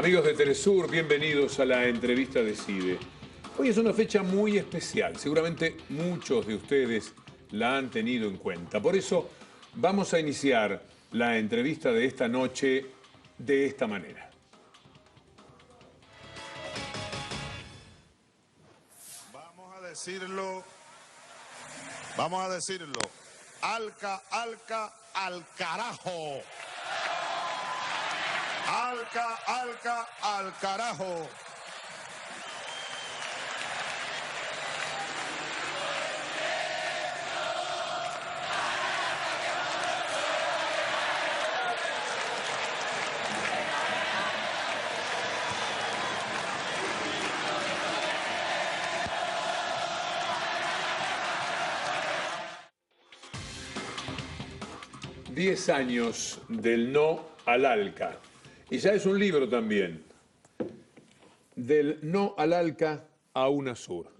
Amigos de Telesur, bienvenidos a la entrevista de CIDE. Hoy es una fecha muy especial, seguramente muchos de ustedes la han tenido en cuenta. Por eso vamos a iniciar la entrevista de esta noche de esta manera. Vamos a decirlo. Alca, alca, al carajo. Alca, alca, al carajo. Diez años del no al ALCA. Y ya es un libro también. Del no al ALCA a UNASUR.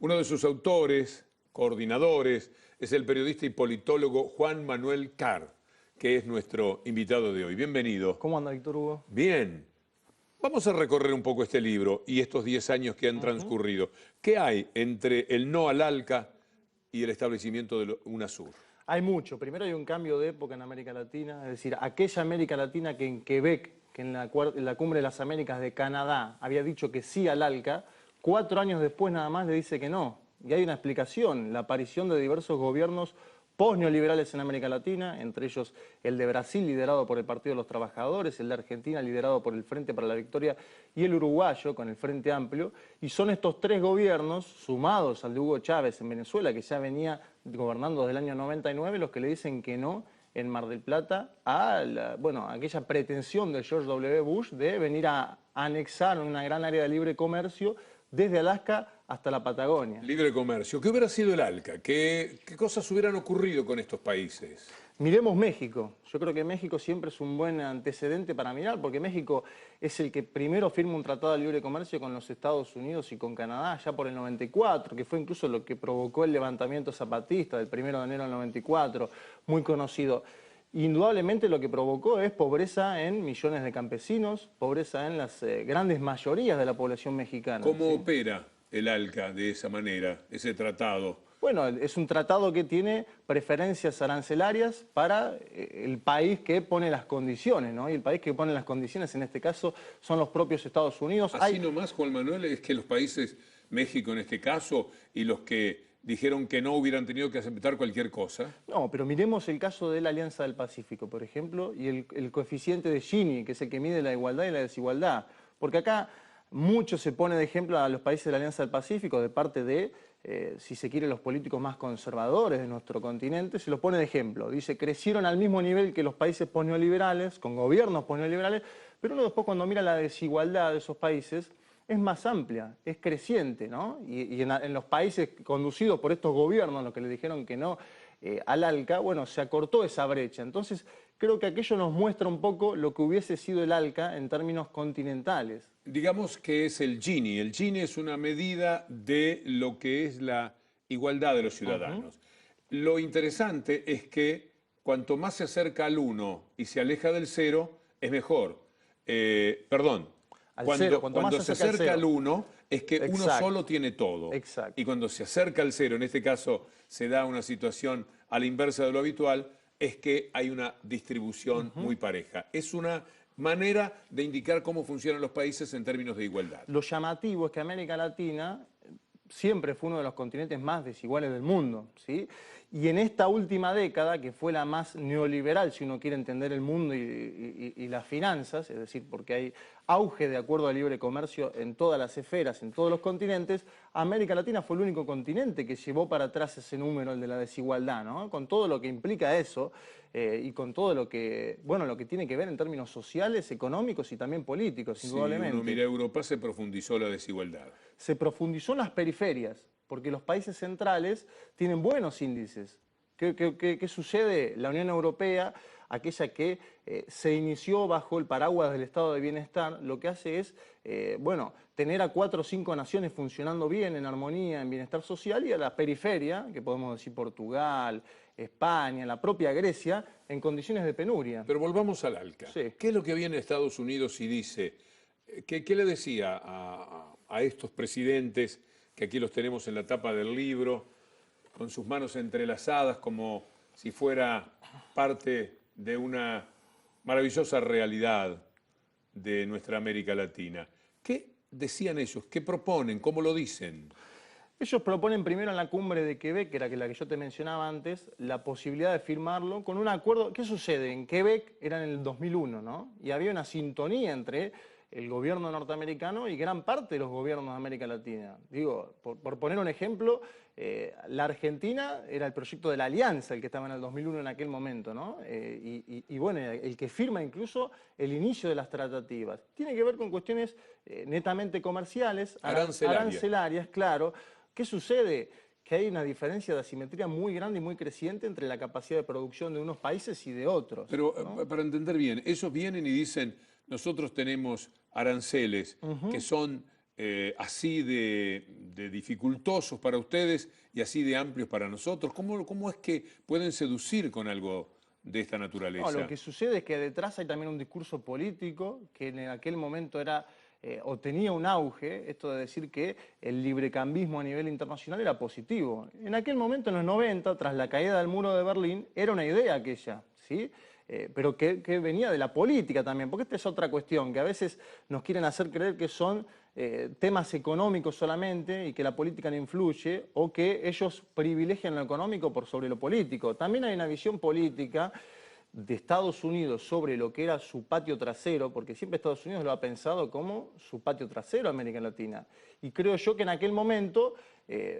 Uno de sus autores, coordinadores, es el periodista y politólogo Juan Manuel Carr, que es nuestro invitado de hoy. Bienvenido. ¿Cómo anda, Víctor Hugo? Bien. Vamos a recorrer un poco este libro y estos 10 años que han transcurrido. ¿Qué hay entre el no al ALCA y el establecimiento de UNASUR? Hay mucho. Primero hay un cambio de época en América Latina, es decir, aquella América Latina que en Quebec, que en la Cumbre de las Américas de Canadá había dicho que sí al ALCA, 4 años después nada más le dice que no. Y hay una explicación, la aparición de diversos gobiernos post-neoliberales en América Latina, entre ellos el de Brasil liderado por el Partido de los Trabajadores, el de Argentina liderado por el Frente para la Victoria y el uruguayo con el Frente Amplio. Y son estos 3 gobiernos, sumados al de Hugo Chávez en Venezuela, que ya venía gobernando desde el año 99, los que le dicen que no en Mar del Plata a aquella pretensión de George W. Bush de venir a anexar una gran área de libre comercio desde Alaska hasta la Patagonia. Libre comercio. ¿Qué hubiera sido el ALCA? ¿Qué cosas hubieran ocurrido con estos países? Miremos México. Yo creo que México siempre es un buen antecedente para mirar, porque México es el que primero firma un tratado de libre comercio con los Estados Unidos y con Canadá, ya por el 94, que fue incluso lo que provocó el levantamiento zapatista del 1 de enero del 94, muy conocido. Indudablemente lo que provocó es pobreza en millones de campesinos, pobreza en las grandes mayorías de la población mexicana. ¿Cómo ¿sí? opera el ALCA de esa manera, ese tratado? Bueno, es un tratado que tiene preferencias arancelarias para el país que pone las condiciones, ¿no? Y el país que pone las condiciones en este caso son los propios Estados Unidos. Así nomás, Juan Manuel, es que los países, México en este caso, y los que dijeron que no hubieran tenido que aceptar cualquier cosa. No, pero miremos el caso de la Alianza del Pacífico, por ejemplo, y el coeficiente de Gini, que es el que mide la igualdad y la desigualdad. Porque acá mucho se pone de ejemplo a los países de la Alianza del Pacífico de parte de, si se quiere, los políticos más conservadores de nuestro continente, se los pone de ejemplo. Dice, crecieron al mismo nivel que los países posneoliberales, con gobiernos posneoliberales, pero uno después cuando mira la desigualdad de esos países, es más amplia, es creciente, ¿no? Y en los países conducidos por estos gobiernos, los que le dijeron que no al ALCA, bueno, se acortó esa brecha. Entonces, creo que aquello nos muestra un poco lo que hubiese sido el ALCA en términos continentales. Digamos que es el Gini. El Gini es una medida de lo que es la igualdad de los ciudadanos. Lo interesante es que cuanto más se acerca al 1 y se aleja del 0, es mejor. Cuando se acerca al 1 es que uno solo tiene todo. Exacto. Y cuando se acerca al 0, en este caso se da una situación a la inversa de lo habitual, es que hay una distribución muy pareja. Es una manera de indicar cómo funcionan los países en términos de igualdad. Lo llamativo es que América Latina siempre fue uno de los continentes más desiguales del mundo, ¿sí? Y en esta última década, que fue la más neoliberal, si uno quiere entender el mundo y las finanzas, es decir, porque hay auge de acuerdo al libre comercio en todas las esferas, en todos los continentes, América Latina fue el único continente que llevó para atrás ese número, el de la desigualdad, ¿no? Con todo lo que implica eso y con todo lo que tiene que ver en términos sociales, económicos y también políticos, indudablemente. Si uno mira Europa, se profundizó la desigualdad. Se profundizó en las periferias, porque los países centrales tienen buenos índices. ¿Qué sucede? La Unión Europea, aquella que se inició bajo el paraguas del Estado de Bienestar, lo que hace es, tener a 4 o 5 naciones funcionando bien, en armonía, en bienestar social, y a la periferia, que podemos decir Portugal, España, la propia Grecia, en condiciones de penuria. Pero volvamos al ALCA. Sí. ¿Qué es lo que viene Estados Unidos y dice? ¿Qué le decía a estos presidentes, que aquí los tenemos en la tapa del libro, con sus manos entrelazadas como si fuera parte de una maravillosa realidad de nuestra América Latina? ¿Qué decían ellos? ¿Qué proponen? ¿Cómo lo dicen? Ellos proponen primero en la cumbre de Quebec, que era la que yo te mencionaba antes, la posibilidad de firmarlo con un acuerdo. ¿Qué sucede? En Quebec era en el 2001, ¿no? Y había una sintonía entre el gobierno norteamericano y gran parte de los gobiernos de América Latina. Digo, por poner un ejemplo, la Argentina era el proyecto de la Alianza, el que estaba en el 2001 en aquel momento, ¿no? Y bueno, el que firma incluso el inicio de las tratativas. Tiene que ver con cuestiones netamente comerciales, arancelarias, claro. ¿Qué sucede? Que hay una diferencia de asimetría muy grande y muy creciente entre la capacidad de producción de unos países y de otros. Pero ¿no? para entender bien, ellos vienen y dicen, nosotros tenemos aranceles que son así de dificultosos para ustedes y así de amplios para nosotros. ¿Cómo es que pueden seducir con algo de esta naturaleza? No, lo que sucede es que detrás hay también un discurso político que en aquel momento era o tenía un auge, esto de decir que el librecambismo a nivel internacional era positivo. En aquel momento, en los 90, tras la caída del muro de Berlín, era una idea aquella, ¿sí? Pero que venía de la política también, porque esta es otra cuestión, que a veces nos quieren hacer creer que son temas económicos solamente y que la política no influye, o que ellos privilegian lo económico por sobre lo político. También hay una visión política de Estados Unidos sobre lo que era su patio trasero, porque siempre Estados Unidos lo ha pensado como su patio trasero a América Latina. Y creo yo que en aquel momento,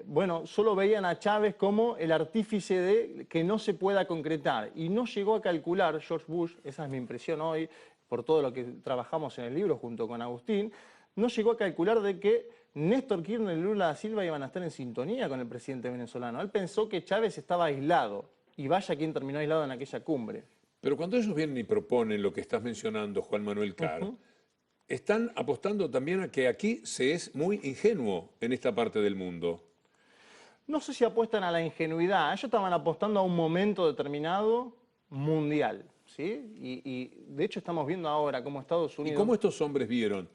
bueno, solo veían a Chávez como el artífice de que no se pueda concretar. Y no llegó a calcular George Bush, esa es mi impresión hoy, por todo lo que trabajamos en el libro junto con Agustín, no llegó a calcular de que Néstor Kirchner y Lula da Silva iban a estar en sintonía con el presidente venezolano. Él pensó que Chávez estaba aislado, y vaya quien terminó aislado en aquella cumbre. Pero cuando ellos vienen y proponen lo que estás mencionando, Juan Manuel Carr, están apostando también a que aquí se es muy ingenuo en esta parte del mundo. No sé si apuestan a la ingenuidad, ellos estaban apostando a un momento determinado mundial, ¿sí? Y de hecho estamos viendo ahora cómo Estados Unidos... ¿Y cómo estos hombres vieron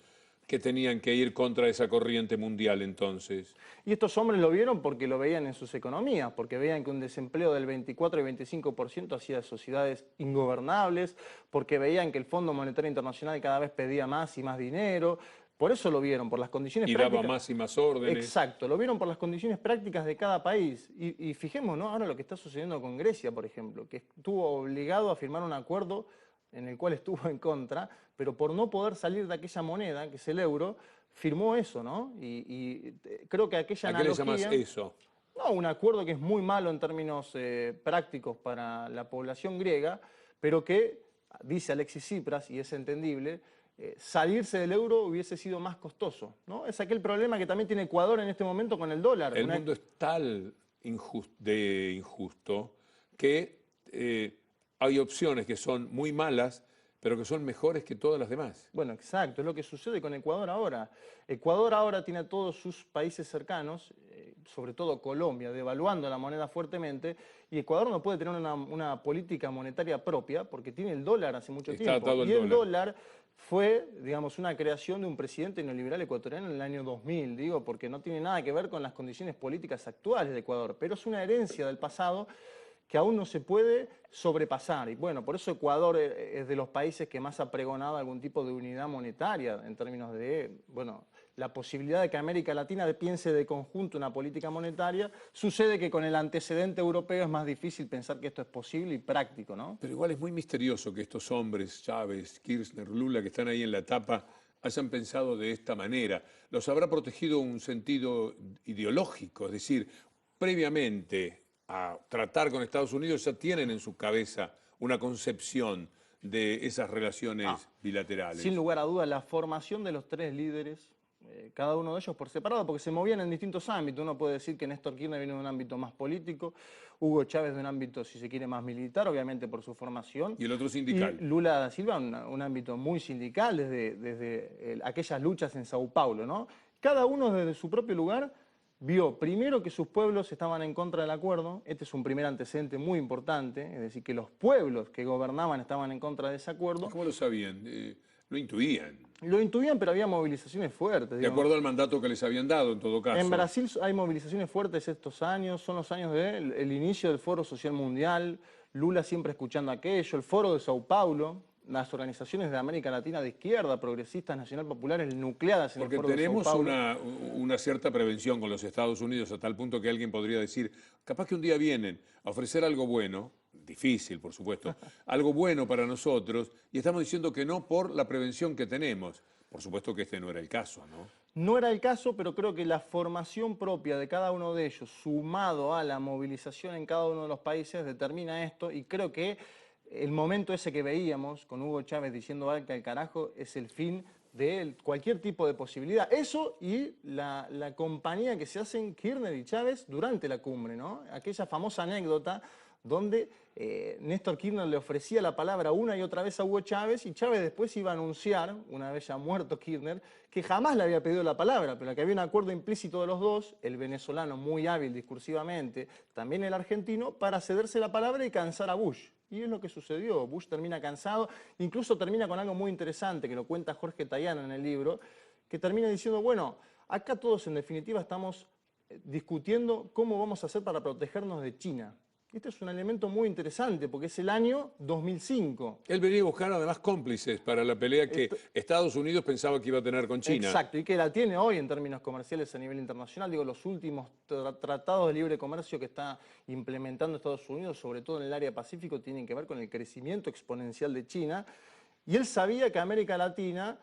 que tenían que ir contra esa corriente mundial entonces? Y estos hombres lo vieron porque lo veían en sus economías, porque veían que un desempleo del 24 y 25% hacía sociedades ingobernables, porque veían que el Fondo Monetario Internacional cada vez pedía más y más dinero. Por eso lo vieron, por las condiciones prácticas. Y daba más y más órdenes. Exacto, lo vieron por las condiciones prácticas de cada país. Y fijémonos, ¿no? Ahora lo que está sucediendo con Grecia, por ejemplo, que estuvo obligado a firmar un acuerdo en el cual estuvo en contra, pero por no poder salir de aquella moneda, que es el euro, firmó eso, ¿no? Y creo que aquella analogía... ¿A qué le llamas eso? No, un acuerdo que es muy malo en términos prácticos para la población griega, pero que, dice Alexis Tsipras, y es entendible, salirse del euro hubiese sido más costoso, ¿no? Es aquel problema que también tiene Ecuador en este momento con el dólar. El mundo es tal injusto que hay opciones que son muy malas, pero que son mejores que todas las demás. Bueno, exacto, es lo que sucede con Ecuador ahora. Ecuador ahora tiene a todos sus países cercanos, sobre todo Colombia, devaluando la moneda fuertemente, y Ecuador no puede tener una política monetaria propia porque tiene el dólar hace mucho tiempo. Y el dólar fue, digamos, una creación de un presidente neoliberal ecuatoriano en el año 2000, digo, porque no tiene nada que ver con las condiciones políticas actuales de Ecuador, pero es una herencia del pasado que aún no se puede sobrepasar. Y bueno, por eso Ecuador es de los países que más ha pregonado algún tipo de unidad monetaria en términos de, bueno, la posibilidad de que América Latina piense de conjunto una política monetaria. Sucede que con el antecedente europeo es más difícil pensar que esto es posible y práctico, ¿no? Pero igual es muy misterioso que estos hombres, Chávez, Kirchner, Lula, que están ahí en la tapa, hayan pensado de esta manera. Los habrá protegido un sentido ideológico, es decir, previamente a tratar con Estados Unidos ya tienen en su cabeza una concepción de esas relaciones bilaterales. Sin lugar a dudas, la formación de los tres líderes, cada uno de ellos por separado, porque se movían en distintos ámbitos. Uno puede decir que Néstor Kirchner viene de un ámbito más político, Hugo Chávez de un ámbito, si se quiere, más militar, obviamente por su formación. Y el otro sindical. Y Lula da Silva, un ámbito muy sindical, desde aquellas luchas en Sao Paulo, ¿no? Cada uno desde su propio lugar vio primero que sus pueblos estaban en contra del acuerdo. Este es un primer antecedente muy importante, es decir, que los pueblos que gobernaban estaban en contra de ese acuerdo. ¿Cómo lo sabían? Lo intuían, Lo intuían, pero había movilizaciones fuertes. de Digamos. acuerdo al mandato que les habían dado, en todo caso. En Brasil hay movilizaciones fuertes estos años, son los años del inicio del Foro Social Mundial, Lula siempre escuchando aquello, el Foro de Sao Paulo, las organizaciones de América Latina de izquierda, progresistas, nacional populares, nucleadas en Porque el Foro de Sao tenemos Paulo. una cierta prevención con los Estados Unidos a tal punto que alguien podría decir, capaz que un día vienen a ofrecer algo bueno, difícil por supuesto, algo bueno para nosotros, y estamos diciendo que no por la prevención que tenemos. Por supuesto que este no era el caso, ¿no? No era el caso, pero creo que la formación propia de cada uno de ellos, sumado a la movilización en cada uno de los países, determina esto, y creo que el momento ese que veíamos con Hugo Chávez diciendo "Alca el carajo" es el fin de cualquier tipo de posibilidad. Eso y la compañía que se hacen Kirchner y Chávez durante la cumbre, ¿no? Aquella famosa anécdota donde Néstor Kirchner le ofrecía la palabra una y otra vez a Hugo Chávez y Chávez después iba a anunciar, una vez ya muerto Kirchner, que jamás le había pedido la palabra, pero que había un acuerdo implícito de los dos, el venezolano muy hábil discursivamente, también el argentino, para cederse la palabra y cansar a Bush. Y es lo que sucedió. Bush termina cansado, incluso termina con algo muy interesante que lo cuenta Jorge Tayano en el libro, que termina diciendo, bueno, acá todos en definitiva estamos discutiendo cómo vamos a hacer para protegernos de China. Este es un elemento muy interesante porque es el año 2005. Él venía a buscar además cómplices para la pelea que Estados Unidos pensaba que iba a tener con China. Exacto, y que la tiene hoy en términos comerciales a nivel internacional. Digo, los últimos tratados de libre comercio que está implementando Estados Unidos, sobre todo en el área Pacífico, tienen que ver con el crecimiento exponencial de China. Y él sabía que América Latina,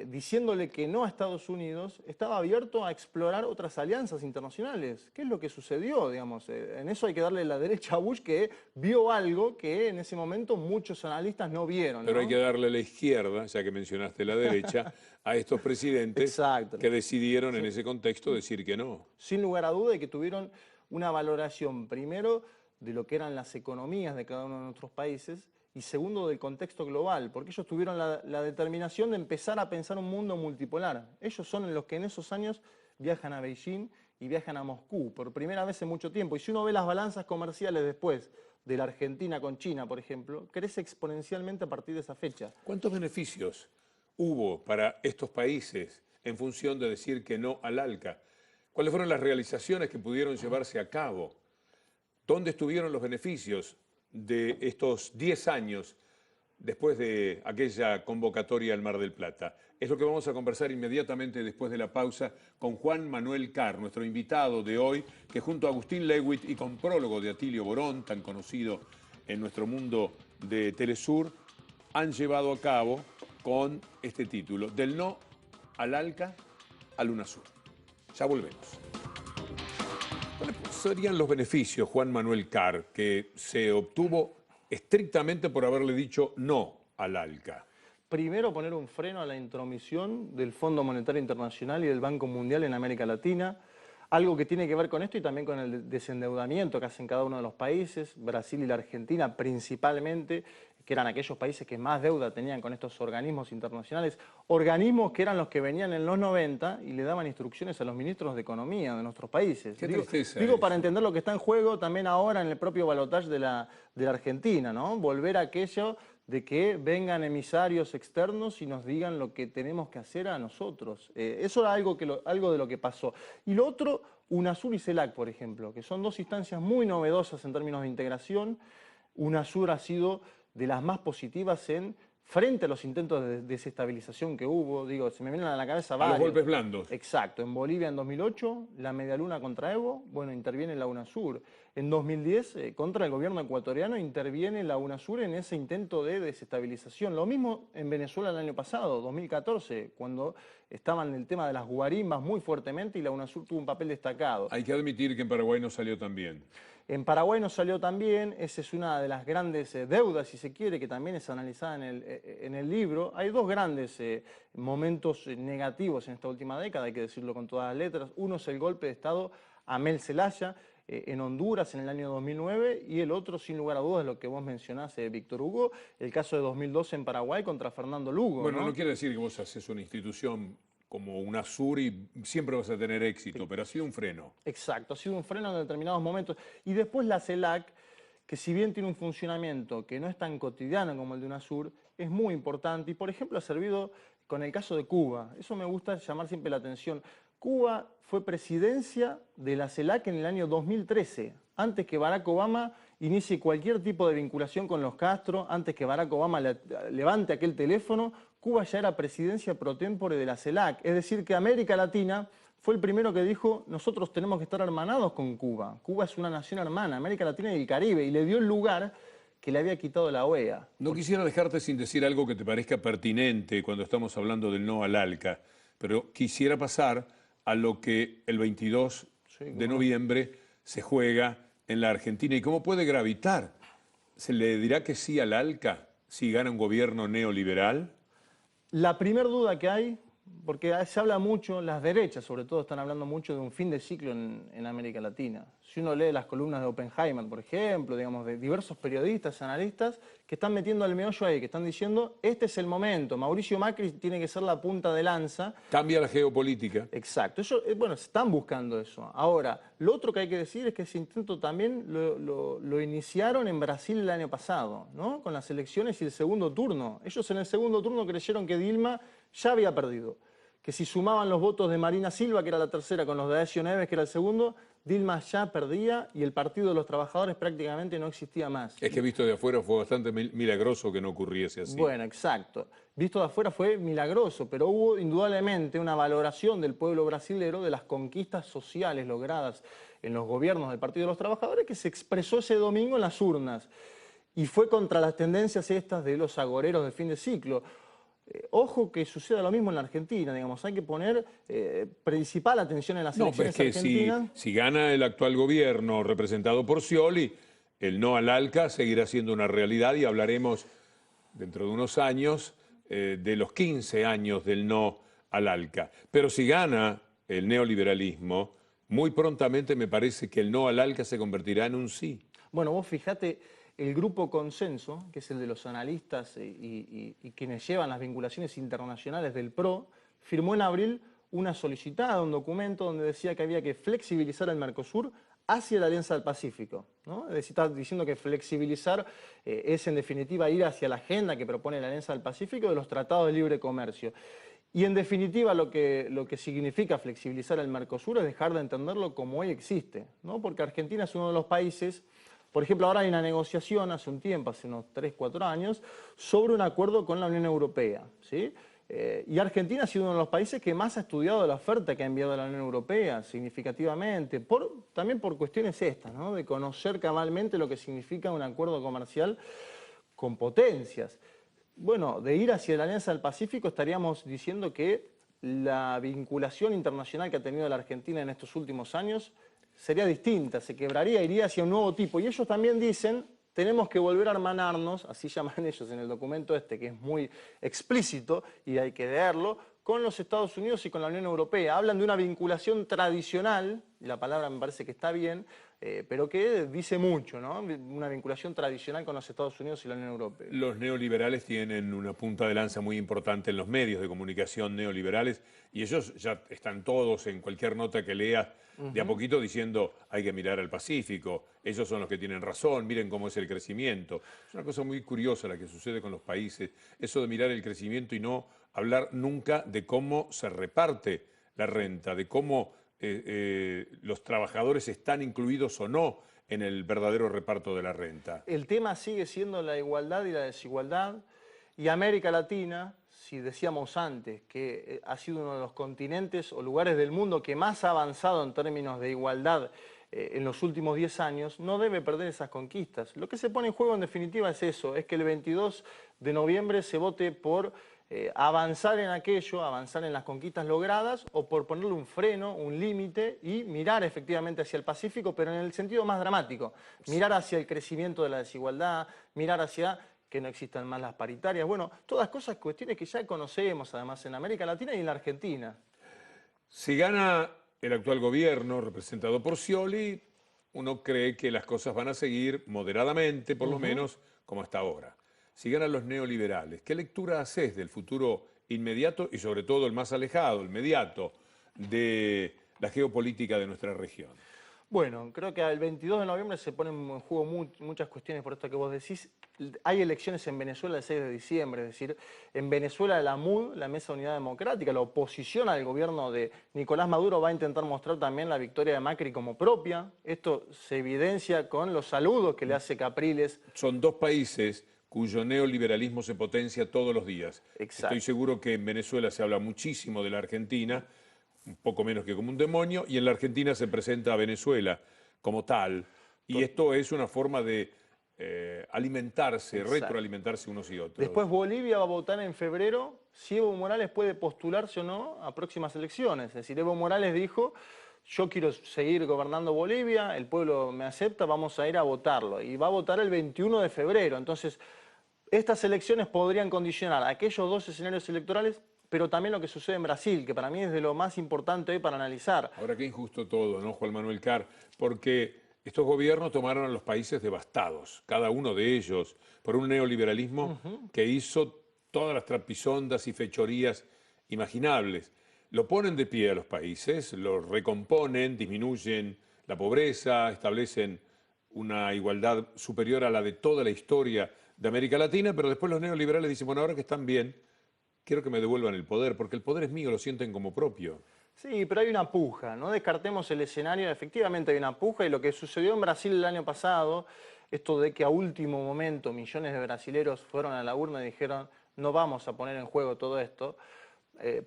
diciéndole que no a Estados Unidos, estaba abierto a explorar otras alianzas internacionales. ¿Qué es lo que sucedió? Digamos, en eso hay que darle la derecha a Bush, que vio algo que en ese momento muchos analistas no vieron, ¿no? Pero hay que darle la izquierda, ya que mencionaste la derecha, a estos presidentes Exacto. que decidieron en ese contexto decir que no. Sin lugar a duda, y que tuvieron una valoración, primero, de lo que eran las economías de cada uno de nuestros países, y segundo, del contexto global, porque ellos tuvieron la determinación de empezar a pensar un mundo multipolar. Ellos son los que en esos años viajan a Beijing y viajan a Moscú, por primera vez en mucho tiempo. Y si uno ve las balanzas comerciales después de la Argentina con China, por ejemplo, crece exponencialmente a partir de esa fecha. ¿Cuántos beneficios hubo para estos países en función de decir que no al ALCA? ¿Cuáles fueron las realizaciones que pudieron llevarse a cabo? ¿Dónde estuvieron los beneficios de estos 10 años después de aquella convocatoria al Mar del Plata? Es lo que vamos a conversar inmediatamente después de la pausa con Juan Manuel Carr, nuestro invitado de hoy, que junto a Agustín Lewitt y con prólogo de Atilio Borón, tan conocido en nuestro mundo de Telesur, han llevado a cabo con este título, Del no al ALCA al UNASUR. Ya volvemos. ¿Cuáles serían los beneficios, Juan Manuel Carr, que se obtuvo estrictamente por haberle dicho no al ALCA? Primero, poner un freno a la intromisión del Fondo Monetario Internacional y del Banco Mundial en América Latina, algo que tiene que ver con esto y también con el desendeudamiento que hacen cada uno de los países, Brasil y la Argentina principalmente, que eran aquellos países que más deuda tenían con estos organismos internacionales, organismos que eran los que venían en los 90 y le daban instrucciones a los ministros de Economía de nuestros países. Qué tristeza Digo eso. para entender lo que está en juego también ahora en el propio balotaje de la Argentina, ¿no? Volver a aquello de que vengan emisarios externos y nos digan lo que tenemos que hacer a nosotros. Eso era algo de lo que pasó. Y lo otro, UNASUR y CELAC, por ejemplo, que son dos instancias muy novedosas en términos de integración. UNASUR ha sido de las más positivas frente a los intentos de desestabilización que hubo. Digo, se me vienen a la cabeza varios. A los golpes blandos. Exacto. En Bolivia en 2008, la medialuna contra Evo, bueno, interviene la UNASUR. En 2010, contra el gobierno ecuatoriano, interviene la UNASUR en ese intento de desestabilización. Lo mismo en Venezuela el año pasado, 2014, cuando estaban en el tema de las guarimbas muy fuertemente y la UNASUR tuvo un papel destacado. Hay que admitir que en Paraguay no salió tan bien. En Paraguay nos salió también, esa es una de las grandes deudas, si se quiere, que también es analizada en el libro. Hay dos grandes momentos negativos en esta última década, hay que decirlo con todas las letras. Uno es el golpe de Estado a Mel Zelaya en Honduras en el año 2009 y el otro, sin lugar a dudas, es lo que vos mencionás, Víctor Hugo, el caso de 2012 en Paraguay contra Fernando Lugo. Bueno, no quiere decir que vos haces una institución como UNASUR y siempre vas a tener éxito, pero ha sido un freno. Exacto, ha sido un freno en determinados momentos. Y después la CELAC, que si bien tiene un funcionamiento que no es tan cotidiano como el de UNASUR, es muy importante y, por ejemplo, ha servido con el caso de Cuba. Eso me gusta llamar siempre la atención. Cuba fue presidencia de la CELAC en el año 2013, antes que Barack Obama inicie cualquier tipo de vinculación con los Castro, antes que Barack Obama levante aquel teléfono, Cuba ya era presidencia pro tempore de la CELAC. Es decir, que América Latina fue el primero que dijo, nosotros tenemos que estar hermanados con Cuba. Cuba es una nación hermana, América Latina y el Caribe, y le dio el lugar que le había quitado la OEA. No quisiera dejarte sin decir algo que te parezca pertinente cuando estamos hablando del no al ALCA, pero quisiera pasar a lo que el 22 de noviembre se juega en la Argentina y cómo puede gravitar. ¿Se le dirá que sí al ALCA si gana un gobierno neoliberal? La primera duda que hay, porque se habla mucho, las derechas sobre todo están hablando mucho de un fin de ciclo en América Latina. Si uno lee las columnas de Oppenheimer, por ejemplo, digamos, de diversos periodistas, analistas, que están metiendo al meollo ahí, que están diciendo, este es el momento, Mauricio Macri tiene que ser la punta de lanza. Cambia la geopolítica. Exacto, ellos, bueno, están buscando eso. Ahora, lo otro que hay que decir es que ese intento también lo iniciaron en Brasil el año pasado, ¿no? Con las elecciones y el segundo turno. Ellos en el segundo turno creyeron que Dilma ya había perdido, que si sumaban los votos de Marina Silva, que era la tercera, con los de Aécio Neves, que era el segundo, Dilma ya perdía y el Partido de los Trabajadores prácticamente no existía más. Es que visto de afuera fue bastante milagroso que no ocurriese así. Bueno, exacto. Visto de afuera fue milagroso, pero hubo indudablemente una valoración del pueblo brasilero de las conquistas sociales logradas en los gobiernos del Partido de los Trabajadores que se expresó ese domingo en las urnas. Y fue contra las tendencias estas de los agoreros de fin de ciclo. Ojo que suceda lo mismo en la Argentina, digamos, hay que poner principal atención en las elecciones argentinas. Si gana el actual gobierno representado por Scioli, el no al ALCA seguirá siendo una realidad y hablaremos dentro de unos años de los 15 años del no al ALCA. Pero si gana el neoliberalismo, muy prontamente me parece que el no al ALCA se convertirá en un sí. Bueno, vos fijate, el grupo Consenso, que es el de los analistas y quienes llevan las vinculaciones internacionales del PRO, firmó en abril una solicitada, un documento donde decía que había que flexibilizar el Mercosur hacia la Alianza del Pacífico, ¿no? Es decir, está diciendo que flexibilizar es en definitiva ir hacia la agenda que propone la Alianza del Pacífico de los tratados de libre comercio. Y en definitiva lo que significa flexibilizar el Mercosur es dejar de entenderlo como hoy existe, ¿no? Porque Argentina es uno de los países. Por ejemplo, ahora hay una negociación hace un tiempo, hace unos 3, 4 años, sobre un acuerdo con la Unión Europea, ¿sí? Y Argentina ha sido uno de los países que más ha estudiado la oferta que ha enviado la Unión Europea, significativamente, también por cuestiones estas, ¿no? De conocer cabalmente lo que significa un acuerdo comercial con potencias. Bueno, de ir hacia la Alianza del Pacífico estaríamos diciendo que la vinculación internacional que ha tenido la Argentina en estos últimos años sería distinta, se quebraría, iría hacia un nuevo tipo. Y ellos también dicen, tenemos que volver a hermanarnos, así llaman ellos en el documento este, que es muy explícito y hay que leerlo, con los Estados Unidos y con la Unión Europea. Hablan de una vinculación tradicional, y la palabra me parece que está bien, pero que dice mucho, ¿no? Una vinculación tradicional con los Estados Unidos y la Unión Europea. Los neoliberales tienen una punta de lanza muy importante en los medios de comunicación neoliberales y ellos ya están todos en cualquier nota que leas de a poquito diciendo hay que mirar al Pacífico, ellos son los que tienen razón, miren cómo es el crecimiento. Es una cosa muy curiosa la que sucede con los países, eso de mirar el crecimiento y no hablar nunca de cómo se reparte la renta, de cómo los trabajadores están incluidos o no en el verdadero reparto de la renta. El tema sigue siendo la igualdad y la desigualdad, y América Latina, si decíamos antes que ha sido uno de los continentes o lugares del mundo que más ha avanzado en términos de igualdad en los últimos 10 años, no debe perder esas conquistas. Lo que se pone en juego en definitiva es eso, es que el 22 de noviembre se vote por avanzar en aquello, avanzar en las conquistas logradas o por ponerle un freno, un límite y mirar efectivamente hacia el Pacífico, pero en el sentido más dramático. Mirar hacia el crecimiento de la desigualdad, mirar hacia que no existan más las paritarias. Bueno, todas cosas, cuestiones que ya conocemos además en América Latina y en la Argentina. Si gana el actual gobierno representado por Scioli, uno cree que las cosas van a seguir moderadamente, por lo menos, como hasta ahora. Si ganan los neoliberales, ¿qué lectura haces del futuro inmediato y sobre todo el más alejado, el mediato, de la geopolítica de nuestra región? Bueno, creo que el 22 de noviembre se ponen en juego muchas cuestiones por esto que vos decís. Hay elecciones en Venezuela el 6 de diciembre, es decir, en Venezuela la MUD, la Mesa de Unidad Democrática, la oposición al gobierno de Nicolás Maduro va a intentar mostrar también la victoria de Macri como propia. Esto se evidencia con los saludos que le hace Capriles. Son dos países cuyo neoliberalismo se potencia todos los días. Exacto. Estoy seguro que en Venezuela se habla muchísimo de la Argentina, un poco menos que como un demonio, y en la Argentina se presenta a Venezuela como tal. Y esto es una forma de alimentarse, Exacto. retroalimentarse unos y otros. Después Bolivia va a votar en febrero si Evo Morales puede postularse o no a próximas elecciones. Es decir, Evo Morales dijo, yo quiero seguir gobernando Bolivia, el pueblo me acepta, vamos a ir a votarlo. Y va a votar el 21 de febrero. Entonces, estas elecciones podrían condicionar aquellos dos escenarios electorales, pero también lo que sucede en Brasil, que para mí es de lo más importante hoy para analizar. Ahora qué injusto todo, ¿no, Juan Manuel Carr? Porque estos gobiernos tomaron a los países devastados, cada uno de ellos, por un neoliberalismo que hizo todas las trapisondas y fechorías imaginables. Lo ponen de pie a los países, los recomponen, disminuyen la pobreza, establecen una igualdad superior a la de toda la historia de América Latina, pero después los neoliberales dicen, bueno, ahora que están bien, quiero que me devuelvan el poder, porque el poder es mío, lo sienten como propio. Sí, pero hay una puja, no descartemos el escenario, efectivamente hay una puja y lo que sucedió en Brasil el año pasado, esto de que a último momento millones de brasileros fueron a la urna y dijeron no vamos a poner en juego todo esto,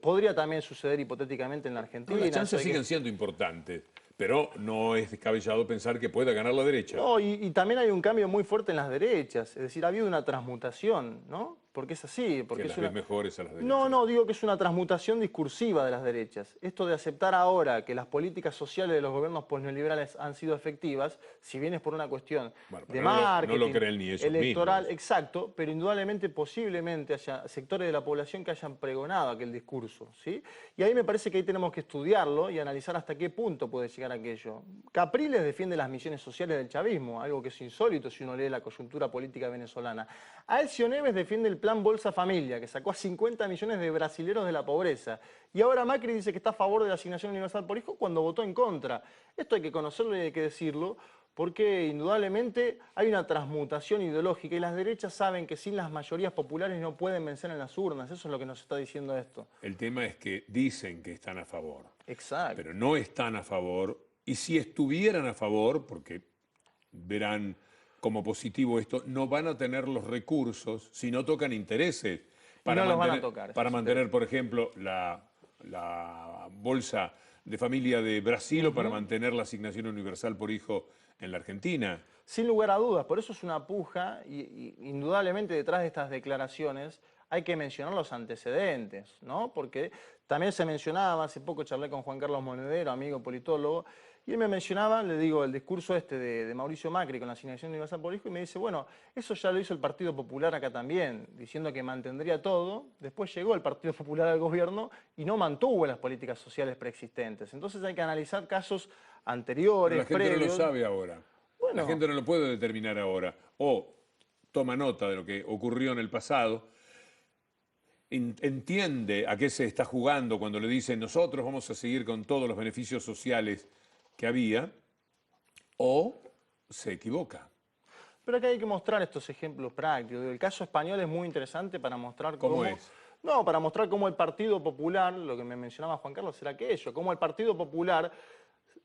podría también suceder hipotéticamente en la Argentina. No, las chances siguen siendo importantes, pero no es descabellado pensar que pueda ganar la derecha. No, y también hay un cambio muy fuerte en las derechas, es decir, ha habido una transmutación, ¿no? Porque es así. Porque que es las ves mejores a las derechas. No, digo que es una transmutación discursiva de las derechas. Esto de aceptar ahora que las políticas sociales de los gobiernos postneoliberales han sido efectivas, si bien es por una cuestión de marketing, no lo creen ni ellos electoral, mismos. Exacto, pero indudablemente posiblemente haya sectores de la población que hayan pregonado aquel discurso, ¿sí? Y ahí me parece que ahí tenemos que estudiarlo y analizar hasta qué punto puede llegar aquello. Capriles defiende las misiones sociales del chavismo, algo que es insólito si uno lee la coyuntura política venezolana. Aécio Neves defiende el plan Bolsa Familia, que sacó a 50 millones de brasileros de la pobreza. Y ahora Macri dice que está a favor de la asignación universal por hijo cuando votó en contra. Esto hay que conocerlo y hay que decirlo, porque indudablemente hay una transmutación ideológica y las derechas saben que sin las mayorías populares no pueden vencer en las urnas. Eso es lo que nos está diciendo esto. El tema es que dicen que están a favor. Exacto. Pero no están a favor. Y si estuvieran a favor, porque verán como positivo esto, no van a tener los recursos si no tocan intereses para no mantener, van a tocar, para mantener por ejemplo, la Bolsa de Familia de Brasil o para mantener la asignación universal por hijo en la Argentina. Sin lugar a dudas, por eso es una puja y indudablemente detrás de estas declaraciones hay que mencionar los antecedentes, ¿no? Porque también se mencionaba, hace poco charlé con Juan Carlos Monedero, amigo politólogo, y él me mencionaba, le digo, el discurso este de Mauricio Macri con la asignación universal por hijo, y me dice, bueno, eso ya lo hizo el Partido Popular acá también, diciendo que mantendría todo. Después llegó el Partido Popular al gobierno y no mantuvo las políticas sociales preexistentes. Entonces hay que analizar casos anteriores, Pero la gente previos. no lo sabe ahora. Bueno. La gente no lo puede determinar ahora. O toma nota de lo que ocurrió en el pasado, entiende a qué se está jugando cuando le dicen nosotros vamos a seguir con todos los beneficios sociales que había, o se equivoca. Pero acá hay que mostrar estos ejemplos prácticos. El caso español es muy interesante para mostrar ¿Cómo es? No, para mostrar cómo el Partido Popular, lo que me mencionaba Juan Carlos, era aquello, cómo el Partido Popular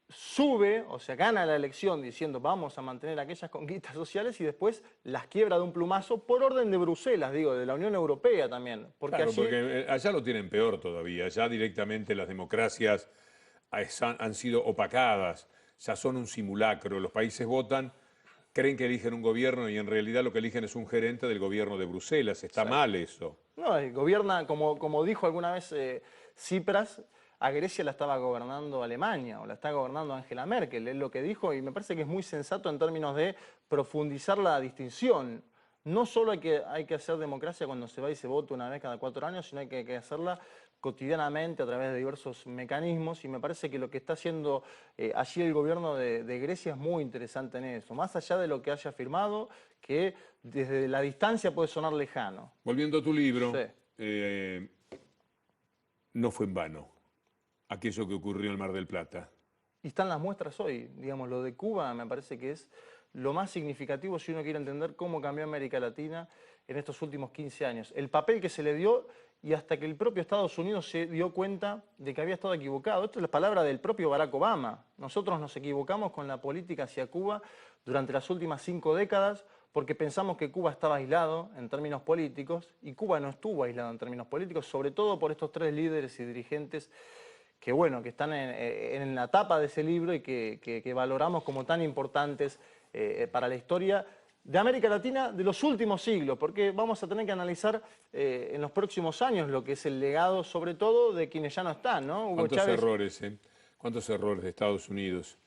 sube, o sea, gana la elección diciendo vamos a mantener aquellas conquistas sociales y después las quiebra de un plumazo por orden de Bruselas, digo, de la Unión Europea también. Porque Claro, allí... porque allá lo tienen peor todavía. Allá directamente las democracias han sido opacadas, ya son un simulacro. Los países votan, creen que eligen un gobierno y en realidad lo que eligen es un gerente del gobierno de Bruselas. Está mal eso. No, gobierna, como dijo alguna vez Tsipras, a Grecia la estaba gobernando Alemania o la está gobernando Angela Merkel, es lo que dijo y me parece que es muy sensato en términos de profundizar la distinción. No solo hay que hacer democracia cuando se va y se vota una vez cada 4 años, sino hay que hacerla cotidianamente a través de diversos mecanismos y me parece que lo que está haciendo allí el gobierno de Grecia es muy interesante en eso, más allá de lo que haya firmado, que desde la distancia puede sonar lejano. Volviendo a tu libro, Sí. no fue en vano aquello que ocurrió en el Mar del Plata. Y están las muestras hoy. Digamos, lo de Cuba me parece que es lo más significativo si uno quiere entender cómo cambió América Latina en estos últimos 15 años. El papel que se le dio y hasta que el propio Estados Unidos se dio cuenta de que había estado equivocado. Esto es la palabra del propio Barack Obama. Nosotros nos equivocamos con la política hacia Cuba durante las últimas 5 décadas porque pensamos que Cuba estaba aislado en términos políticos y Cuba no estuvo aislado en términos políticos, sobre todo por estos 3 líderes y dirigentes que, bueno, que están en la tapa de ese libro y que valoramos como tan importantes para la historia de América Latina de los últimos siglos, porque vamos a tener que analizar en los próximos años lo que es el legado, sobre todo, de quienes ya no están, ¿no? Hugo ¿Cuántos Chávez... errores, ¿Cuántos errores de Estados Unidos?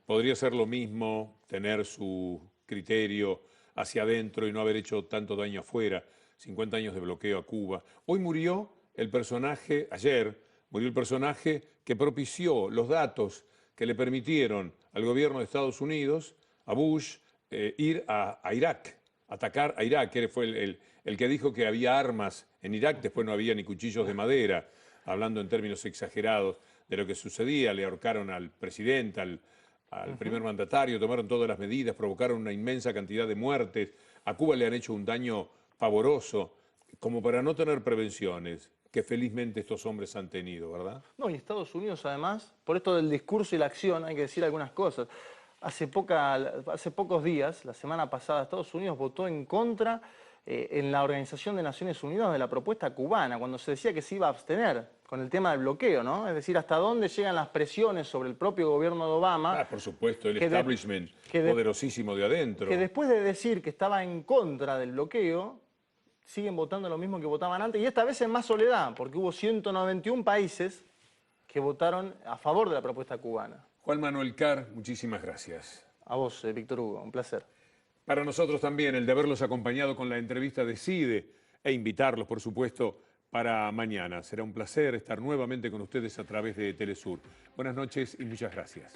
Podría ser lo mismo tener su criterio hacia adentro y no haber hecho tanto daño afuera, 50 años de bloqueo a Cuba. Hoy murió el personaje, ayer murió el personaje que propició los datos que le permitieron al gobierno de Estados Unidos, a Bush, ir a Irak, atacar a Irak, que fue el que dijo que había armas en Irak, después no había ni cuchillos de madera, hablando en términos exagerados de lo que sucedía, le ahorcaron al presidente, al primer mandatario, tomaron todas las medidas, provocaron una inmensa cantidad de muertes, a Cuba le han hecho un daño pavoroso, como para no tener prevenciones, que felizmente estos hombres han tenido, ¿verdad? No, y Estados Unidos además, por esto del discurso y la acción, hay que decir algunas cosas. Hace pocos días, la semana pasada, Estados Unidos votó en contra en la Organización de Naciones Unidas de la propuesta cubana, cuando se decía que se iba a abstener con el tema del bloqueo, ¿no? Es decir, hasta dónde llegan las presiones sobre el propio gobierno de Obama. Por supuesto, el establishment poderosísimo de adentro. Que después de decir que estaba en contra del bloqueo, siguen votando lo mismo que votaban antes, y esta vez en más soledad, porque hubo 191 países que votaron a favor de la propuesta cubana. Juan Manuel Carr, muchísimas gracias. A vos, Víctor Hugo, un placer. Para nosotros también el de haberlos acompañado con la entrevista de CIDE e invitarlos, por supuesto, para mañana. Será un placer estar nuevamente con ustedes a través de Telesur. Buenas noches y muchas gracias.